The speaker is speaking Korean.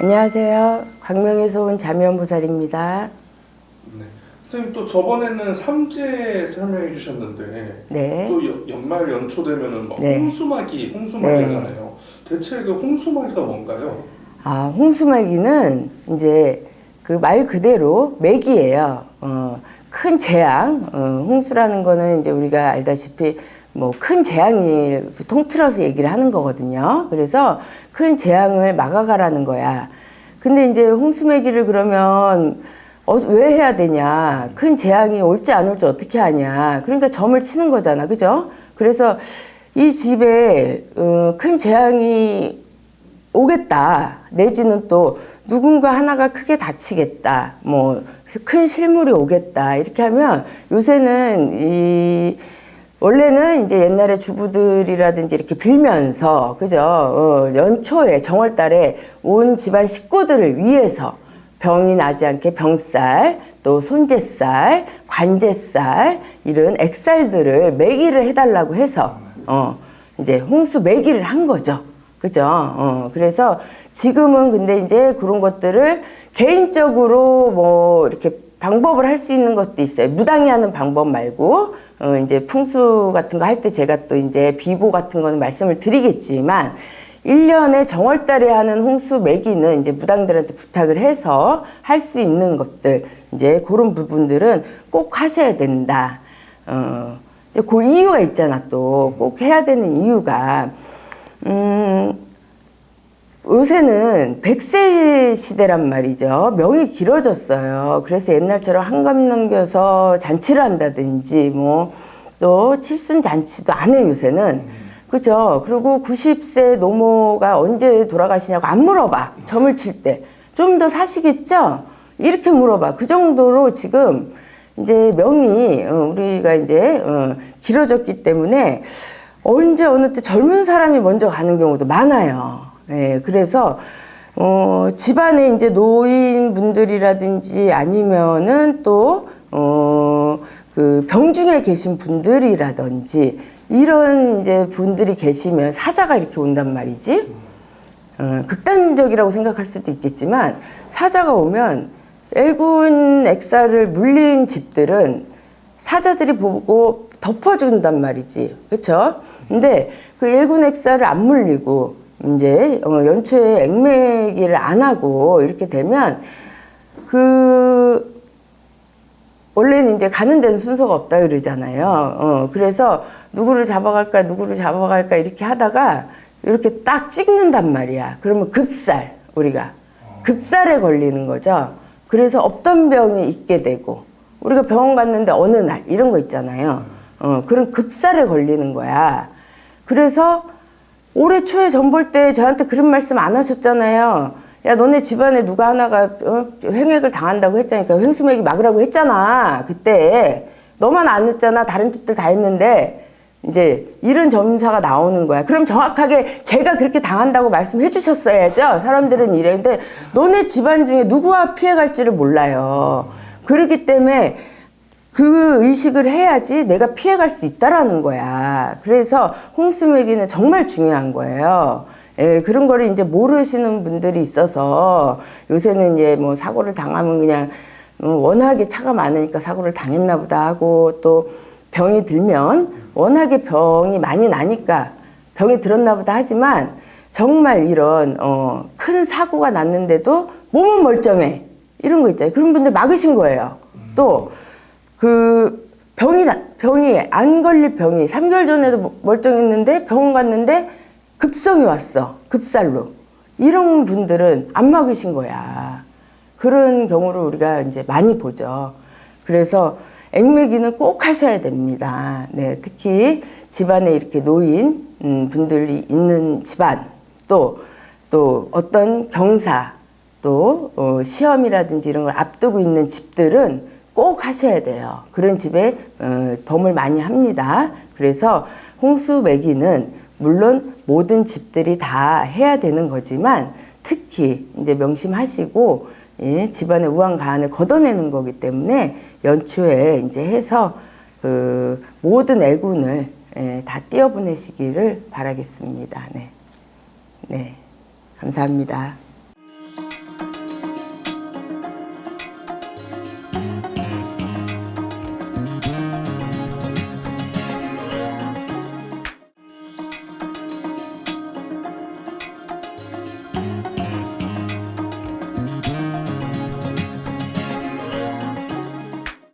안녕하세요. 광명에서 온 자면보살입니다. 네. 선생님 또 저번에는 삼재 설명해 주셨는데 네. 또 연말 연초 되면은 막 네. 홍수마기 네. 하잖아요. 대체 그 홍수마기가 뭔가요? 홍수매기는 이제 그 말 그대로 매기예요. 큰 재앙, 홍수라는 거는 이제 우리가 알다시피 뭐 큰 재앙이 통틀어서 얘기를 하는 거거든요. 그래서 큰 재앙을 막아가라는 거야. 근데 이제 홍수매기를 그러면 왜 해야 되냐? 큰 재앙이 올지 안 올지 어떻게 하냐? 그러니까 점을 치는 거잖아, 그죠? 그래서 이 집에 큰 재앙이 오겠다. 내지는 또 누군가 하나가 크게 다치겠다. 뭐 큰 실물이 오겠다. 이렇게 하면 요새는 원래는 이제 옛날에 주부들이라든지 이렇게 빌면서 그죠? 연초에 정월달에 온 집안 식구들을 위해서 병이 나지 않게 병살, 또 손재살, 관재살 이런 액살들을 매기를 해달라고 해서 이제 홍수 매기를 한 거죠. 그죠? 그래서 지금은 근데 이제 그런 것들을 개인적으로 뭐 이렇게 방법을 할 수 있는 것도 있어요. 무당이 하는 방법 말고, 이제 풍수 같은 거 할 때 제가 또 이제 비보 같은 거는 말씀을 드리겠지만, 1년에 정월달에 하는 홍수 매기는 이제 무당들한테 부탁을 해서 할 수 있는 것들, 이제 그런 부분들은 꼭 하셔야 된다. 이제 그 이유가 있잖아, 또. 꼭 해야 되는 이유가. 요새는 100세 시대란 말이죠. 명이 길어졌어요. 그래서 옛날처럼 한갑 넘겨서 잔치를 한다든지, 뭐, 또 칠순잔치도 안 해, 요새는. 그죠? 그리고 90세 노모가 언제 돌아가시냐고 안 물어봐. 점을 칠 때. 좀 더 사시겠죠? 이렇게 물어봐. 그 정도로 지금 이제 명이, 우리가 이제, 길어졌기 때문에 언제 어느 때 젊은 사람이 먼저 가는 경우도 많아요. 예, 그래서 집안에 이제 노인분들이라든지 아니면은 또 그 병중에 계신 분들이라든지 이런 이제 분들이 계시면 사자가 이렇게 온단 말이지. 극단적이라고 생각할 수도 있겠지만 사자가 오면 애군 액사를 물린 집들은 사자들이 보고 덮어준단 말이지. 그쵸? 근데 그 애군 액사를 안 물리고 이제 연초에 액매기를 안 하고 이렇게 되면 원래는 이제 가는 데는 순서가 없다 그러잖아요. 그래서 누구를 잡아갈까 이렇게 하다가 이렇게 딱 찍는단 말이야. 그러면 우리가 급살에 걸리는 거죠. 그래서 없던 병이 있게 되고 우리가 병원 갔는데 어느 날 이런 거 있잖아요. 그런 급살에 걸리는 거야. 그래서 올해 초에 점 볼 때 저한테 그런 말씀 안 하셨잖아요. 야, 너네 집안에 누가 하나가 횡액을 당한다고 했잖아. 그러니까 횡수매기 막으라고 했잖아. 그때 너만 안 했잖아. 다른 집들 다 했는데 이제 이런 점사가 나오는 거야. 그럼 정확하게 제가 그렇게 당한다고 말씀해 주셨어야죠. 사람들은 이래. 근데 너네 집안 중에 누구와 피해갈지를 몰라요. 그렇기 때문에 그 의식을 해야지 내가 피해갈 수 있다라는 거야. 그래서 홍수매기는 정말 중요한 거예요. 예, 그런 거를 이제 모르시는 분들이 있어서 요새는 이제 뭐 사고를 당하면 그냥 워낙에 차가 많으니까 사고를 당했나 보다 하고 또 병이 들면 워낙에 병이 많이 나니까 병이 들었나 보다 하지만 정말 이런 큰 사고가 났는데도 몸은 멀쩡해. 이런 거 있잖아요. 그런 분들 막으신 거예요. 또 그 병이 안 걸릴 병이 3개월 전에도 멀쩡했는데 병원 갔는데 급성이 왔어. 급살로. 이런 분들은 안 막으신 거야. 그런 경우를 우리가 이제 많이 보죠. 그래서 액매기는 꼭 하셔야 됩니다. 네, 특히 집안에 이렇게 노인 분들이 있는 집안 또 어떤 경사 또 시험이라든지 이런 걸 앞두고 있는 집들은 꼭 하셔야 돼요. 그런 집에 범을 많이 합니다. 그래서 홍수매기는 물론 모든 집들이 다 해야 되는 거지만 특히 이제 명심하시고 예, 집안의 우환가안을 걷어내는 거기 때문에 연초에 이제 해서 그 모든 애군을 다 띄어보내시기를 바라겠습니다. 네, 감사합니다.